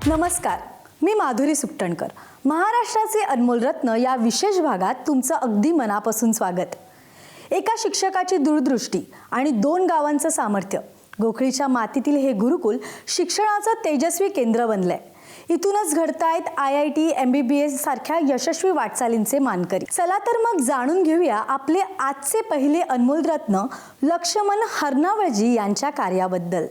नमस्कार, मी माधुरी सुकटणकर. महाराष्ट्राचे अनमोल रत्न या विशेष भागात तुमचं अगदी मनापासून स्वागत. एका शिक्षकाची दूरदृष्टी आणि 2 गावांचं सामर्थ्य, गोखळीच्या मातीतील हे गुरुकुल शिक्षणाचं तेजस्वी केंद्र बनलंय. इथूनच घडतायत IIT, MBBS सारख्या यशस्वी वाटचालींचे मानकरी. चला तर मग जाणून घेऊया आपले आजचे पहिले अनमोल रत्न लक्ष्मण हरनावळजी यांच्या कार्याबद्दल.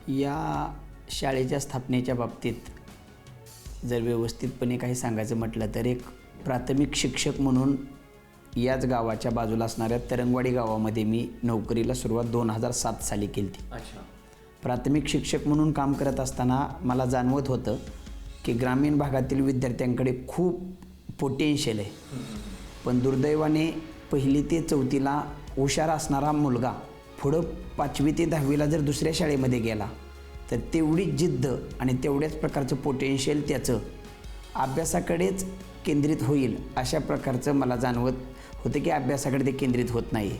या शाळेच्या स्थापनेच्या बाबतीत जर व्यवस्थितपणे काही सांगायचं म्हटलं तर एक प्राथमिक शिक्षक म्हणून याच गावाच्या बाजूला असणाऱ्या तरंगवाडी गावामध्ये मी नोकरीला सुरुवात 2007 साली केली ती. प्राथमिक शिक्षक म्हणून काम करत असताना मला जाणवत होतं की ग्रामीण भागातील विद्यार्थ्यांकडे खूप पोटेन्शियल आहे, पण दुर्दैवाने 1ली ते 4थीला हुशार असणारा मुलगा पुढं 5वी ते 10वीला जर दुसऱ्या शाळेमध्ये गेला तर तेवढीच जिद्द आणि तेवढ्याच प्रकारचं पोटेन्शियल त्याचं अभ्यासाकडेच केंद्रित होईल अशा प्रकारचं मला जाणवत होतं की अभ्यासाकडे ते केंद्रित होत नाही.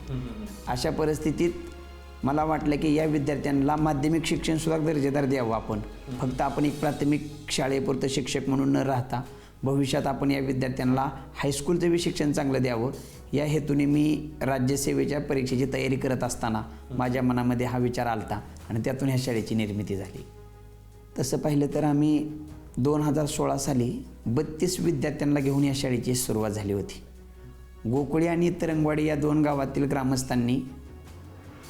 अशा परिस्थितीत मला वाटलं की या विद्यार्थ्यांना माध्यमिक शिक्षणसुद्धा दर्जेदार द्यावं आपण. फक्त आपण एक प्राथमिक शाळेपुरतं शिक्षक म्हणून न राहता भविष्यात आपण या विद्यार्थ्यांना हायस्कूलचं बी शिक्षण चांगलं द्यावं या हेतूने मी राज्यसेवेच्या परीक्षेची तयारी करत असताना माझ्या मनामध्ये हा विचार आलता आणि त्यातून ह्या शाळेची निर्मिती झाली. तसं पाहिलं तर आम्ही 2016 साली 32 विद्यार्थ्यांना घेऊन या शाळेची सुरुवात झाली होती. गोकुळी आणि तरंगवाडी या 2 गावातील ग्रामस्थांनी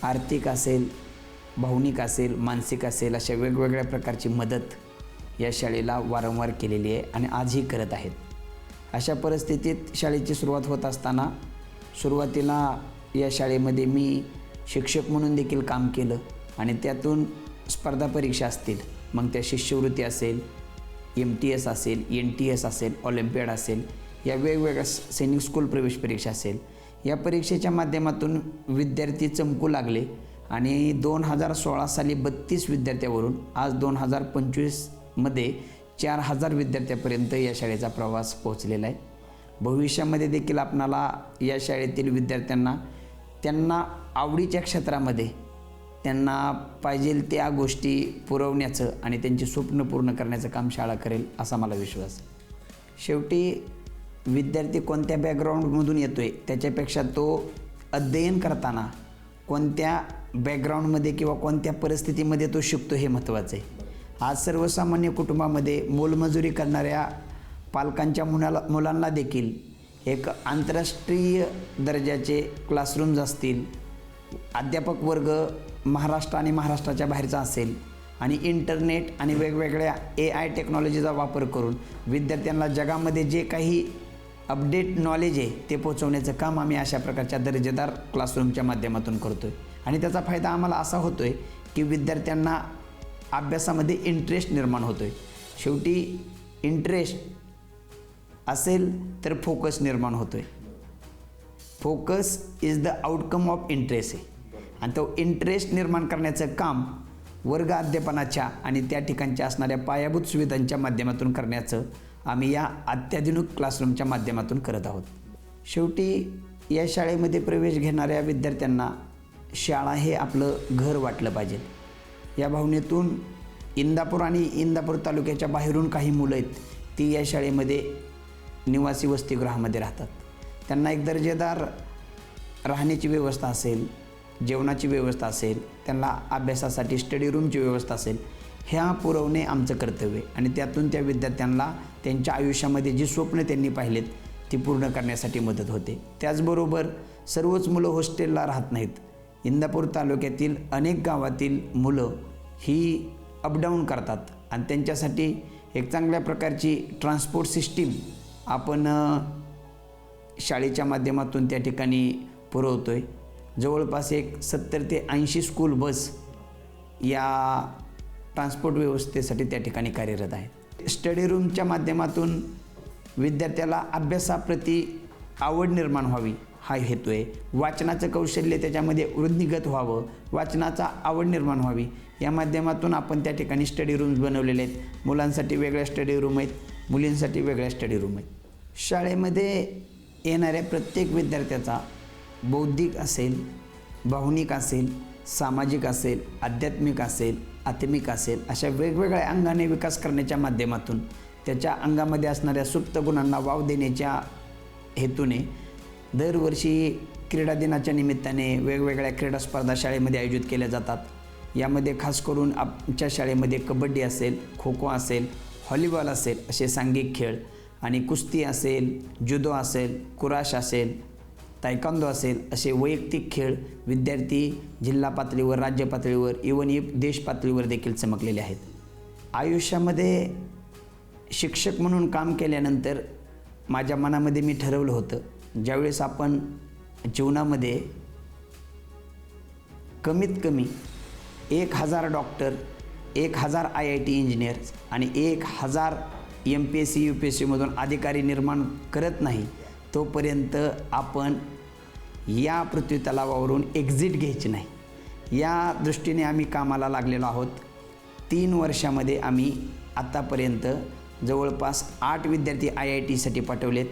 आर्थिक असेल, भावनिक असेल, मानसिक असेल अशा वेगवेगळ्या प्रकारची मदत या शाळेला वारंवार केलेली आहे आणि आजही करत आहेत. अशा परिस्थितीत शाळेची सुरुवात होत असताना सुरुवातीला या शाळेमध्ये मी शिक्षक म्हणून देखील काम केलं आणि त्यातून स्पर्धा परीक्षा असतील, मग त्या शिष्यवृत्ती असेल, MTS असेल, NTS असेल, ऑलिम्पियाड असेल, या वेगवेगळ्या सैनिक स्कूल प्रवेश परीक्षा असेल, या परीक्षेच्या माध्यमातून विद्यार्थी चमकू लागले आणि 2016 साली 32 विद्यार्थ्यावरून आज 2025मध्ये 4000 विद्यार्थ्यापर्यंत या शाळेचा प्रवास पोहोचलेला आहे. भविष्यामध्ये देखील आपणाला या शाळेतील विद्यार्थ्यांना त्यांना आवडीच्या क्षेत्रामध्ये त्यांना पाहिजे त्या गोष्टी पुरवण्याचं आणि त्यांची स्वप्न पूर्ण करण्याचं काम शाळा करेल असा मला विश्वास. शेवटी विद्यार्थी कोणत्या बॅकग्राऊंडमधून येतो आहे त्याच्यापेक्षा तो अध्ययन करताना कोणत्या बॅकग्राऊंडमध्ये किंवा कोणत्या परिस्थितीमध्ये तो शिकतो हे महत्त्वाचं आहे. आज सर्वसामान्य कुटुंबामध्ये मोलमजुरी करणाऱ्या पालकांच्या मुलांना देखील एक आंतरराष्ट्रीय दर्जाचे क्लासरूम्स असतील, अध्यापक वर्ग महाराष्ट्र आणि महाराष्ट्राच्या बाहेरचा असेल आणि इंटरनेट आणि वेगवेगळ्या AI टेक्नॉलॉजीचा वापर करून विद्यार्थ्यांना जगामध्ये जे काही अपडेट नॉलेज आहे ते पोहोचवण्याचं काम आम्ही अशा प्रकारच्या दर्जेदार क्लासरूमच्या माध्यमातून करतो आहे. आणि त्याचा फायदा आम्हाला असा होतो आहे की विद्यार्थ्यांना अभ्यासामध्ये इंटरेस्ट निर्माण होतो आहे. शेवटी इंटरेस्ट असेल तर फोकस निर्माण होतो आहे. Focus is the outcome of interest आहे आणि तो इंटरेस्ट निर्माण करण्याचं काम वर्ग अध्यापनाच्या आणि त्या ठिकाणच्या असणाऱ्या पायाभूत सुविधांच्या माध्यमातून करण्याचं आम्ही या अत्याधुनिक क्लासरूमच्या माध्यमातून करत आहोत. शेवटी या शाळेमध्ये प्रवेश घेणाऱ्या विद्यार्थ्यांना शाळा हे आपलं घर वाटलं पाहिजे. या भावनेतून इंदापूर आणि इंदापूर तालुक्याच्या बाहेरून काही मुलं आहेत ती या शाळेमध्ये निवासी वसतिगृहामध्ये राहतात. त्यांना एक दर्जेदार राहण्याची व्यवस्था असेल, जेवणाची व्यवस्था असेल, त्यांना अभ्यासासाठी स्टडी रूमची व्यवस्था असेल, ह्या पुरवणे आमचं कर्तव्य आहे आणि त्यातून त्या विद्यार्थ्यांना त्यांच्या आयुष्यामध्ये जी स्वप्न त्यांनी पाहिलेत ती पूर्ण करण्यासाठी मदत होते. त्याचबरोबर सर्वच मुलं हॉस्टेलला राहत नाहीत. इंदापूर तालुक्यातील अनेक गावातील मुलं ही अपडाऊन करतात आणि त्यांच्यासाठी एक चांगल्या प्रकारची ट्रान्सपोर्ट सिस्टीम आपण शाळेच्या माध्यमातून त्या ठिकाणी पुरवतो आहे. जवळपास एक 70 ते 80 स्कूल बस या ट्रान्सपोर्ट व्यवस्थेसाठी त्या ठिकाणी कार्यरत आहेत. स्टडी रूमच्या माध्यमातून विद्यार्थ्याला अभ्यासाप्रती आवड निर्माण व्हावी हा हेतू आहे. वाचनाचं कौशल्य त्याच्यामध्ये वृद्धिंगत व्हावं, वाचनाचा आवड निर्माण व्हावी या माध्यमातून आपण त्या ठिकाणी स्टडी रूम्स बनवलेले आहेत. मुलांसाठी वेगळ्या स्टडी रूम आहेत, मुलींसाठी वेगळ्या स्टडी रूम आहेत. शाळेमध्ये येणाऱ्या प्रत्येक विद्यार्थ्याचा बौद्धिक असेल, भावनिक असेल, सामाजिक असेल, आध्यात्मिक असेल, आत्मिक असेल अशा वेगवेगळ्या अंगाने विकास करण्याच्या माध्यमातून त्याच्या अंगामध्ये असणाऱ्या सुप्त गुणांना वाव देण्याच्या हेतूने दरवर्षी क्रीडा दिनाच्या निमित्ताने वेगवेगळ्या क्रीडा स्पर्धा शाळेमध्ये आयोजित केल्या जातात. यामध्ये खास करून आमच्या शाळेमध्ये कबड्डी असेल, खो खो असेल, व्हॉलीबॉल असेल असे सांघिक खेळ आणि कुस्ती असेल, जुदो असेल, कुराश असेल, तायकांदो असेल असे वैयक्तिक खेळ विद्यार्थी जिल्हा पातळीवर, राज्य पातळीवर, इवन देश पातळीवर देखील चमकलेले आहेत. आयुष्यामध्ये शिक्षक म्हणून काम केल्यानंतर माझ्या मनामध्ये मी ठरवलं होतं, ज्यावेळेस आपण जीवनामध्ये कमीत कमी 1000 डॉक्टर, 1000 IIT इंजिनियर्स आणि 1000 MPSC UPSCमधून अधिकारी निर्माण करत नाही तोपर्यंत आपण या पृथ्वीतलावावरून एक्झिट घ्यायची नाही. या दृष्टीने आम्ही कामाला लागलेलो आहोत. 3 वर्षामध्ये आम्ही आत्तापर्यंत जवळपास 8 विद्यार्थी IITसाठी पाठवलेत,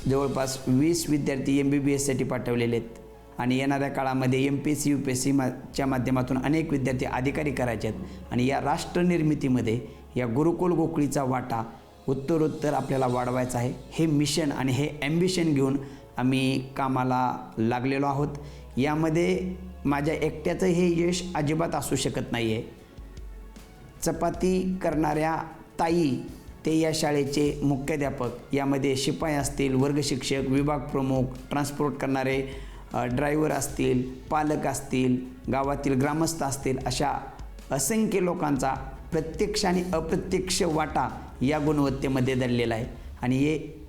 जवळपास 20 विद्यार्थी MBBSसाठी पाठवलेले आहेत आणि येणाऱ्या काळामध्ये MPSC UPSCच्या माध्यमातून अनेक विद्यार्थी अधिकारी करायचे आहेत. आणि या राष्ट्रनिर्मितीमध्ये या गुरुकुल गोकुळीचा वाटा उत्तरोत्तर आपल्याला वाढवायचा आहे. हे मिशन आणि हे ॲम्बिशन घेऊन आम्ही कामाला लागलेलो आहोत. यामध्ये माझ्या एकट्याचं हे यश अजिबात असू शकत नाही आहे. चपाती करणाऱ्या ताई ते या शाळेचे मुख्याध्यापक, यामध्ये शिपाई असतील, वर्गशिक्षक, विभाग प्रमुख, ट्रान्सपोर्ट करणारे ड्रायव्हर असतील, पालक असतील, गावातील ग्रामस्थ असतील, अशा असंख्य लोकांचा प्रत्यक्ष आणि अप्रत्यक्ष वाटा या गुणवत्तेमध्ये दडलेला आहे. आणि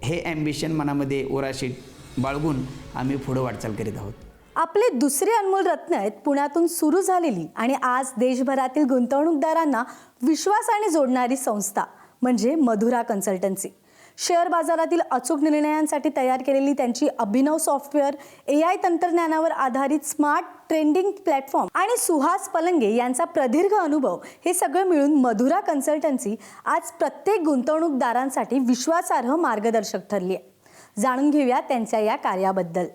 हे ॲम्बिशन मनामध्ये ओराशीट बाळगून आम्ही पुढं वाटचाल करीत आहोत. आपले दुसरे अनमोल रत्न आहेत पुण्यातून सुरू झालेली आणि आज देशभरातील गुंतवणूकदारांना विश्वासाने जोडणारी संस्था म्हणजे मधुरा कन्सल्टन्सी. शेअर बाजारातील अचूक निर्णयांसाठी तयार केलेली त्यांची अभिनव सॉफ्टवेअर, AI तंत्रज्ञानावर आधारित स्मार्ट ट्रेंडिंग प्लॅटफॉर्म आणि सुहास पलंगे यांचा प्रदीर्घ अनुभव हे सगळं मिळून मधुरा कन्सल्टन्सी आज प्रत्येक गुंतवणूकदारांसाठी विश्वासार्ह मार्गदर्शक ठरली आहे. जाणून घेऊया त्यांच्या या कार्याबद्दल.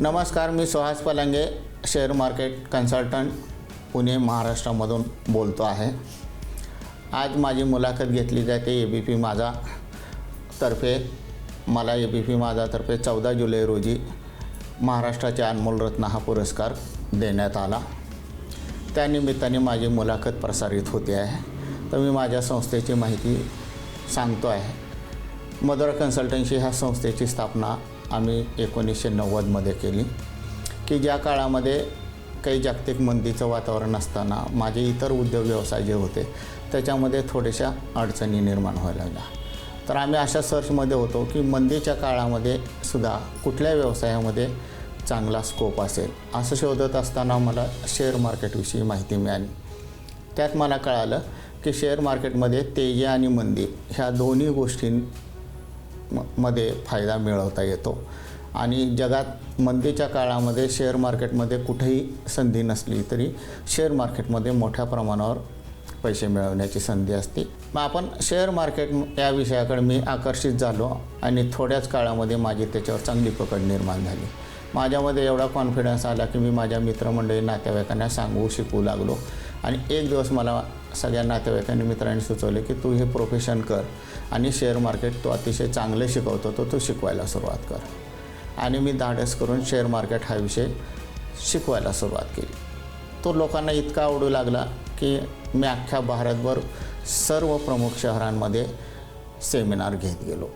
नमस्कार, मी Suhas Palange, share market consultant, Pune, महाराष्ट्रामधून बोलतो आहे. आज माझी मुलाखत घेतली जाते ABP माझा तर्फे. मला ABP माझातर्फे 14 जुलै रोजी महाराष्ट्राचे अनमोल रत्न हा पुरस्कार देण्यात आला. त्यानिमित्ताने माझी मुलाखत प्रसारित होते आहे. तर मी माझ्या संस्थेची माहिती सांगतो आहे. मधुरा कन्सल्टन्सी ह्या संस्थेची स्थापना आम्ही 1990मध्ये केली, की ज्या काळामध्ये काही जागतिक मंदीचं वातावरण असताना माझे इतर उद्योग व्यवसाय जे होते त्याच्यामध्ये थोड्याशा अडचणी निर्माण व्हायला लागल्या. तर आम्ही अशा सर्चमध्ये होतो की मंदीच्या काळामध्ये सुद्धा कुठल्या व्यवसायामध्ये चांगला स्कोप असेल असं शोधत असताना मला शेअर मार्केटविषयी माहिती मिळाली. त्यात मला कळालं की शेअर मार्केटमध्ये तेजी आणि मंदी ह्या दोन्ही गोष्टींमध्ये फायदा मिळवता येतो. आणि जगात मंदीच्या काळामध्ये शेअर मार्केटमध्ये कुठेही संधी नसली तरी शेअर मार्केटमध्ये मोठ्या प्रमाणावर पैसे मिळवण्याची संधी असते. मग आपण शेअर मार्केट या विषयाकडे मी आकर्षित झालो आणि थोड्याच काळामध्ये माझी त्याच्यावर चांगली पकड निर्माण झाली. माझ्यामध्ये एवढा कॉन्फिडन्स आला की मी माझ्या मित्रमंडळी, नातेवाईकांना सांगू, शिकवू लागलो. आणि एक दिवस मला सगळ्या नातेवाईकांनी, मित्रांनी सुचवले की तू हे प्रोफेशन कर आणि शेअर मार्केट तू अतिशय चांगलं शिकवतो, तो तू शिकवायला सुरुवात कर. आणि मी धाडस करून शेअर मार्केट हा विषय शिकवायला सुरुवात केली. तो लोकांना इतका आवडू लागला की मी अख्ख्या भारतभर सर्व प्रमुख शहरांमध्ये सेमिनार घेत गेलो.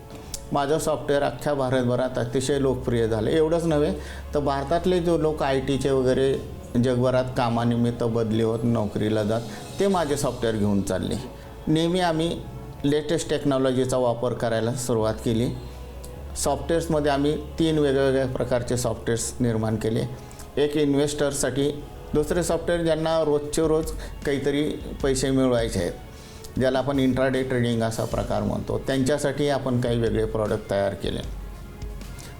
माझं सॉफ्टवेअर अख्ख्या भारतभरात अतिशय लोकप्रिय झालं. एवढंच नव्हे तर भारतातले जो लोक ITचे वगैरे जगभरात कामानिमित्त बदली होत नोकरीला जात, ते माझे सॉफ्टवेअर घेऊन चालले. नेहमी आम्ही लेटेस्ट टेक्नॉलॉजीचा वापर करायला सुरुवात केली. सॉफ्टवेअर्समध्ये आम्ही 3 वेगवेगळ्या प्रकारचे सॉफ्टवेअर्स निर्माण केले. एक इन्व्हेस्टरसाठी दुसरे सॉफ्टवेअर ज्यांना रोजचे रोज काहीतरी पैसे मिळवायचे आहेत, ज्याला आपण इंट्राडे ट्रेडिंग असा प्रकार म्हणतो, त्यांच्यासाठी आपण काही वेगळे प्रॉडक्ट तयार केले.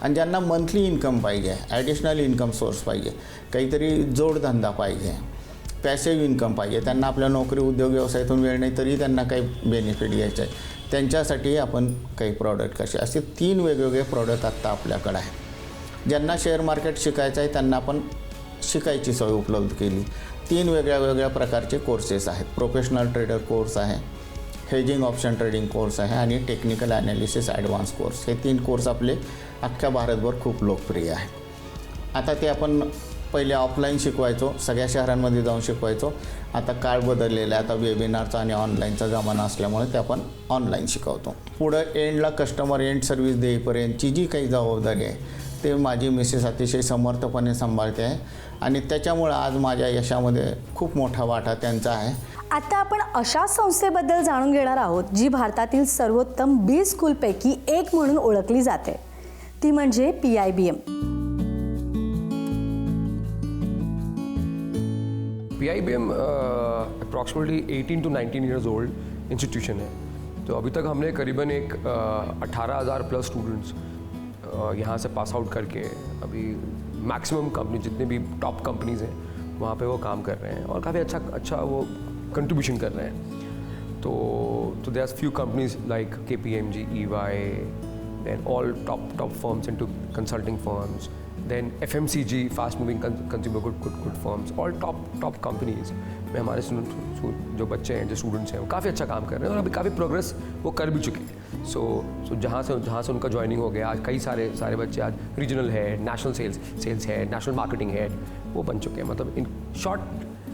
आणि ज्यांना मंथली इन्कम पाहिजे, ॲडिशनल इन्कम सोर्स पाहिजे, काहीतरी जोडधंदा पाहिजे, पॅसिव्ह इन्कम पाहिजे, त्यांना आपल्या नोकरी उद्योग व्यवसायातून वेळ नाही तरी त्यांना काही बेनिफिट घ्यायचे आहे, त्यांच्यासाठी आपण काही प्रॉडक्ट कसे, असे 3 वेगवेगळे प्रॉडक्ट आत्ता आपल्याकडे आहे. ज्यांना शेअर मार्केट शिकायचं आहे त्यांना आपण शिकायची सोय उपलब्ध केली. 3 वेगळ्या प्रकारचे कोर्सेस आहेत. प्रोफेशनल ट्रेडर कोर्स आहे, हेजिंग ऑप्शन ट्रेडिंग कोर्स आहे आणि टेक्निकल ॲनालिसिस ॲडव्हान्स कोर्स. हे 3 कोर्स आपले अख्ख्या भारतभर खूप लोकप्रिय आहे. आता ते आपण पहिले ऑफलाईन शिकवायचो, सगळ्या शहरांमध्ये जाऊन शिकवायचो. आता काळ बदललेला आहे, आता वेबिनारचा आणि ऑनलाईनचा जमाना असल्यामुळे ते आपण ऑनलाईन शिकवतो. पुढं एंडला कस्टमर एंड सर्व्हिस देईपर्यंतची जी काही जबाबदारी आहे ते माझी मिसेस अतिशय समर्थपणे सांभाळते आहे आणि त्याच्यामुळं आज माझ्या यशामध्ये खूप मोठा वाटा त्यांचा आहे. आता आपण अशा संस्थेबद्दल जाणून घेणार आहोत जी भारतातील सर्वोत्तम बी स्कूलपैकी एक म्हणून ओळखली जाते. ती म्हणजे PIBM. PIBM approximately 18 to 19 years old institution है. तो अभी तक हमने करीबन एक 18,000 प्लस स्टूडेंट्स यहाँ से पास आउट करके अभी मैक्सिमम कंपनी जितने भी टॉप कंपनीज़ हैं वहाँ पे वो काम कर रहे हैं और काफ़ी अच्छा वो कंट्रीब्यूशन कर रहे हैं. तो there are few companies like KPMG, EY, then all top firms into consulting firms, then FMCG, fast moving consumer good firms, all top companies में हमारे जो बच्चे हैं, जो स्टूडेंट्स हैं, वो काफ़ी अच्छा काम कर रहे हैं और अभी काफ़ी प्रोग्रेस वो कर भी चुके हैं. सो जहाँ से उनका ज्वाइनिंग हो गया, आज कई सारे बच्चे आज regional head, national sales head, national marketing head वो बन चुके हैं. मतलब इन शॉर्ट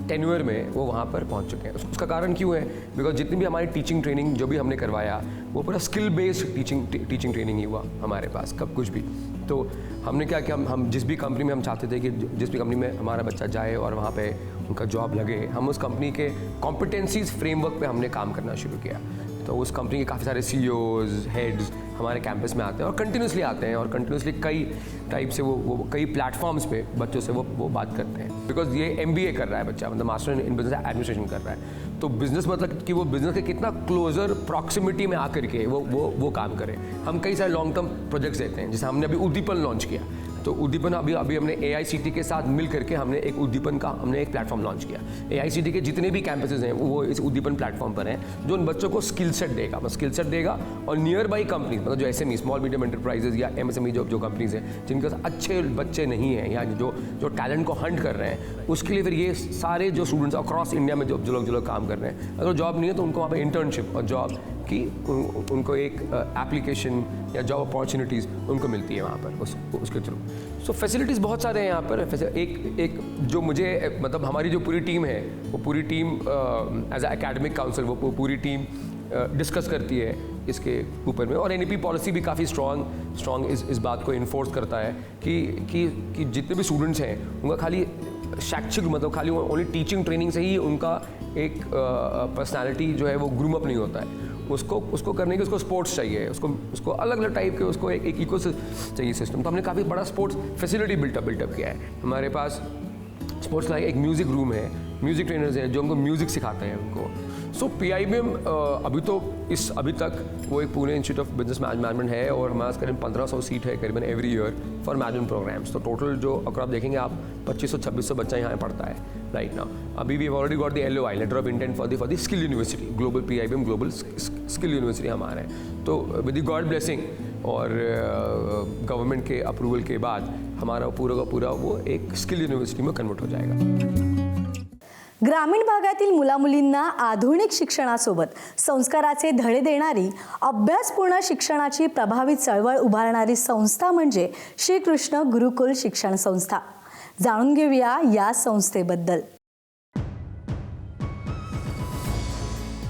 टेन्यूअर में वो वहाँ पर पहुँच चुके हैं. उसका कारण क्यों है? बिकॉज जितनी भी हमारी टीचिंग ट्रेनिंग जो भी हमने करवाया वो पूरा स्किल बेस्ड टीचिंग ट्रेनिंग ही हुआ हमारे पास कब कुछ भी. तो हमने क्या किया, हम जिस भी कंपनी में हम चाहते थे कि जिस भी कंपनी में हमारा बच्चा जाए और वहाँ पे उनका जॉब लगे, हम उस कंपनी के कॉम्पिटेंसीज फ्रेमवर्क पे हमने काम करना शुरू किया. तो उस कंपनी के काफ़ी सारे CEOs, हेड्स हमारे कैंपस में आते हैं और कंटिन्यूसली आते हैं और कंटिन्यूसली कई टाइप से वो कई प्लेटफॉर्म्स पे बच्चों से वो बात करते हैं. बिकॉज ये MBA कर रहा है बच्चा, मतलब मास्टर इन बिजनेस एडमिनिस्ट्रेशन कर रहा है. तो बिजनेस मतलब कि वो बिजनेस के कितना क्लोजर प्रॉक्सिमिटी में आकर के वो काम करे. हम कई सारे लॉन्ग टर्म प्रोजेक्ट्स देते हैं. जैसे हमने अभी उद्दीपन लॉन्च किया, तो उद्दीपन अभी हमने AICT के साथ मिल करके हमने एक उद्दीपन का एक प्लेटफॉर्म लॉन्च किया. AICT के जितने भी कैंपसेस हैं वो इस उद्दीपन प्लेटफॉर्म पर हैं, जो उन बच्चों को स्किल सेट देगा और नियर बाई कंपनीज, मतलब जो SME स्मॉल मीडियम एंटरप्राइजेज या MSME जो कंपनीज हैं जिनके पास अच्छे बच्चे नहीं हैं या जो टैलेंट को हंट कर रहे हैं, उसके लिए फिर ये सारे जो स्टूडेंट्स अक्रॉस इंडिया में जो लोग काम कर रहे हैं, अगर जॉब नहीं है तो उनको वहाँ पर इंटर्नशिप और जॉब की उनको एक एप्लीकेशन या जॉब अपॉर्चुनिटीज़ उनको मिलती है वहाँ पर उसके थ्रू. सो फैसिलिटीज़ बहुत सारे हैं यहाँ पर. एक जो मुझे मतलब हमारी जो पूरी टीम है वो पूरी team as a academic council वो पूरी टीम डिस्कस करती है इसके ऊपर में. और NEP पॉलिसी भी काफ़ी स्ट्रॉन्ग इस बात को इन्फोर्स करता है कि जितने भी स्टूडेंट्स हैं उनका खाली शैक्षिक मतलब खाली ओनली टीचिंग ट्रेनिंग से ही उनका एक पर्सनालिटी जो है वो ग्रूम अप नहीं होता है. उसको करने के उसको स्पोर्ट्स चाहिए, उसको अलग अलग टाइप के उसको एक इको चाहिए सिस्टम. तो हमने काफ़ी बड़ा स्पोर्ट्स फैसिलिटी बिल्टअप किया है. हमारे पास स्पोर्ट्स लाइक एक म्यूज़िक रूम है, म्यूज़िक ट्रेनर्स हैं जो हमको म्यूज़िक सिखाते हैं उनको. सो PIBM अभी तक वो एक Pune institute of business management है और हमारे पास करीब 1500 सीट है करीबन every year for management programmes. तो टोटल जो अगर आप देखेंगे आप 2500-2600 बच्चा यहाँ पढ़ता है राइट नाउ. अभी we already got the LOI letter of intent for the skill university, global PIBM global skill university हमारे हैं. तो विद द गॉड ब्लेसिंग और गवर्नमेंट के अप्रूवल के बाद हमारा पूरा का पूरा वो एक स्किल यूनिवर्सिटी में कन्वर्ट हो जाएगा. ग्रामीण भागातील मुलामुलींना आधुनिक शिक्षणासोबत संस्काराचे धडे देणारी अभ्यासपूर्ण शिक्षणाची प्रभावी चळवळ उभारणारी संस्था म्हणजे श्रीकृष्ण गुरुकुल शिक्षण संस्था. जाणून घेऊया या संस्थेबद्दल.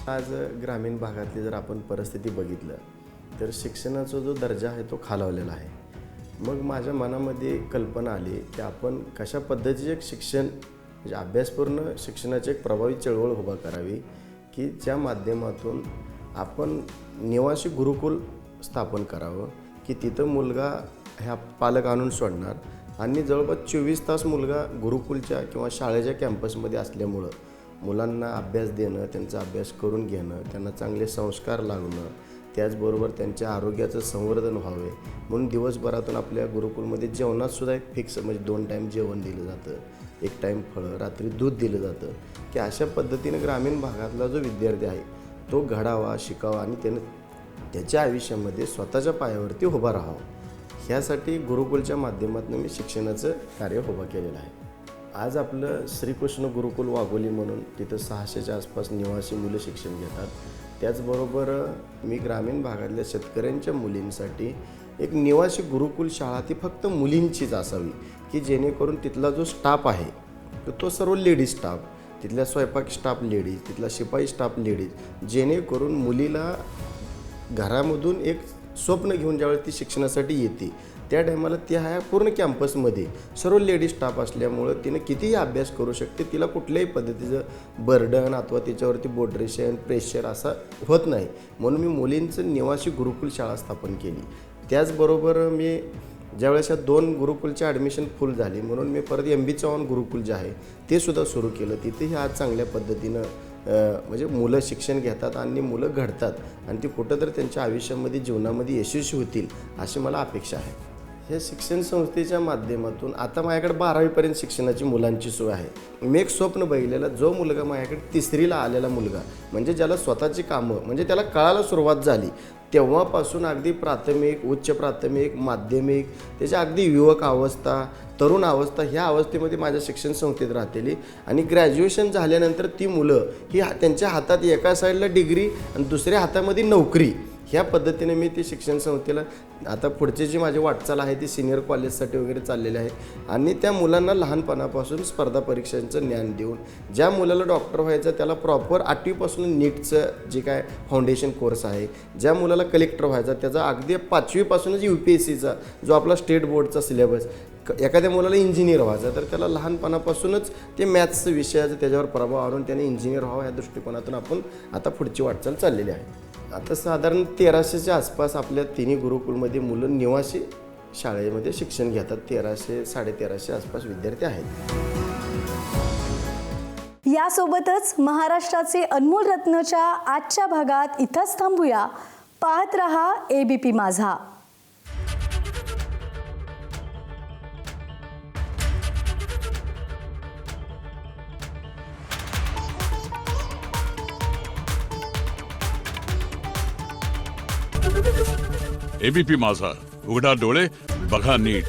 आज ग्रामीण भागातली जर आपण परिस्थिती बघितलं तर शिक्षणाचा जो दर्जा आहे तो खालावलेला आहे. मग माझ्या मनामध्ये कल्पना आली की आपण कशा पद्धतीचे एक शिक्षण म्हणजे अभ्यासपूर्ण शिक्षणाची एक प्रभावी चळवळ उभा करावी की ज्या माध्यमातून आपण निवासी गुरुकुल स्थापन करावं की तिथं मुलगा ह्या पालक आणून सोडणार आणि जवळपास 24 तास मुलगा गुरुकुलच्या किंवा शाळेच्या कॅम्पसमध्ये असल्यामुळं मुलांना अभ्यास देणं, त्यांचा अभ्यास करून घेणं, त्यांना चांगले संस्कार लागणं, त्याचबरोबर त्यांच्या आरोग्याचं संवर्धन व्हावे म्हणून दिवसभरातून आपल्या गुरुकुलमध्ये जेवणातसुद्धा एक फिक्स म्हणजे 2 टाईम जेवण दिलं जातं, 1 टाईम फळं, रात्री दूध दिलं जातं की अशा पद्धतीनं ग्रामीण भागातला जो विद्यार्थी आहे तो घडावा, शिकावा आणि त्यानं त्याच्या आयुष्यामध्ये स्वतःच्या पायावरती उभा राहावा. ह्यासाठी गुरुकुलच्या माध्यमातून मी शिक्षणाचं कार्य उभं केलेलं आहे. आज आपलं श्रीकृष्ण गुरुकुल वाघोली म्हणून तिथं 600च्या आसपास निवासी मुलं शिक्षण घेतात. त्याचबरोबर मी ग्रामीण भागातल्या शेतकऱ्यांच्या मुलींसाठी एक निवासी गुरुकुल शाळा ती फक्त मुलींचीच असावी की जेणेकरून तिथला जो स्टाफ आहे तो सर्व लेडीज स्टाफ, तिथल्या स्वयंपाक स्टाफ लेडीज, तिथला शिपाई स्टाफ लेडीज, जेणेकरून मुलीला घरामधून एक स्वप्न घेऊन ज्यावेळेस ती शिक्षणासाठी येते त्या टायमाला ती ह्या पूर्ण कॅम्पसमध्ये सर्व लेडीज स्टाफ असल्यामुळं तिनं कितीही अभ्यास करू शकते, तिला कुठल्याही पद्धतीचं बर्डन अथवा तिच्यावरती बोर्डरेशन प्रेशर असा होत नाही. म्हणून मी मुलींचं निवासी गुरुकुल शाळा स्थापन केली. त्याचबरोबर मी ज्यावेळेस या 2 गुरुकुलचे ॲडमिशन फुल झाली म्हणून मी परत MB चव्हाण गुरुकुल जे आहे ते सुद्धा सुरू केलं. तिथेही आज चांगल्या पद्धतीनं म्हणजे मुलं शिक्षण घेतात आणि मुलं घडतात आणि ती कुठंतरी त्यांच्या आयुष्यामध्ये जीवनामध्ये यशस्वी होतील अशी मला अपेक्षा आहे. ह्या शिक्षण संस्थेच्या माध्यमातून आता माझ्याकडे 12वीपर्यंत शिक्षणाची मुलांची सोय आहे. मी एक स्वप्न बघितलेलं, जो मुलगा माझ्याकडे 3रीला आलेला मुलगा म्हणजे ज्याला स्वतःची कामं म्हणजे त्याला कळायला सुरुवात झाली तेव्हापासून अगदी प्राथमिक, उच्च प्राथमिक, माध्यमिक, त्याच्या अगदी युवक अवस्था, तरुण अवस्था ह्या अवस्थेमध्ये माझ्या शिक्षण संस्थेत राहतेली आणि ग्रॅज्युएशन झाल्यानंतर ती मुलं ही त्यांच्या हातात एका साईडला डिग्री आणि दुसऱ्या हातामध्ये नोकरी ह्या पद्धतीने मी ती शिक्षण संस्थेला आता पुढची जी माझी वाटचाल आहे ती सिनियर कॉलेजसाठी वगैरे चाललेली आहे आणि त्या मुलांना लहानपणापासून स्पर्धा परीक्षांचं ज्ञान देऊन ज्या मुलाला डॉक्टर व्हायचं त्याला प्रॉपर 8वीपासून नीटचं जे काय फाउंडेशन कोर्स आहे, ज्या मुलाला कलेक्टर व्हायचा त्याचा अगदी 5वीपासूनच UPSCचा जो आपला स्टेट बोर्डचा सिलेबस, एखाद्या मुलाला इंजिनियर व्हायचं तर त्याला लहानपणापासूनच ते मॅथ्सचं विषयाचं त्याच्यावर प्रभाव आणून त्याने इंजिनियर व्हावं या दृष्टिकोनातून आपण आता पुढची वाटचाल चाललेली आहे. आता साधारण 1300च्या आसपास आपल्या तिन्ही गुरुकुलमध्ये मुलं निवासी शाळेमध्ये शिक्षण घेतात. 1300-1350 आसपास विद्यार्थी आहेत. यासोबतच महाराष्ट्राचे अनमोल रत्नच्या आजच्या भागात इथंच थांबूया. पाहत रहा ABP माझा. ABP माझा, उघडा डोळे बघा नीट.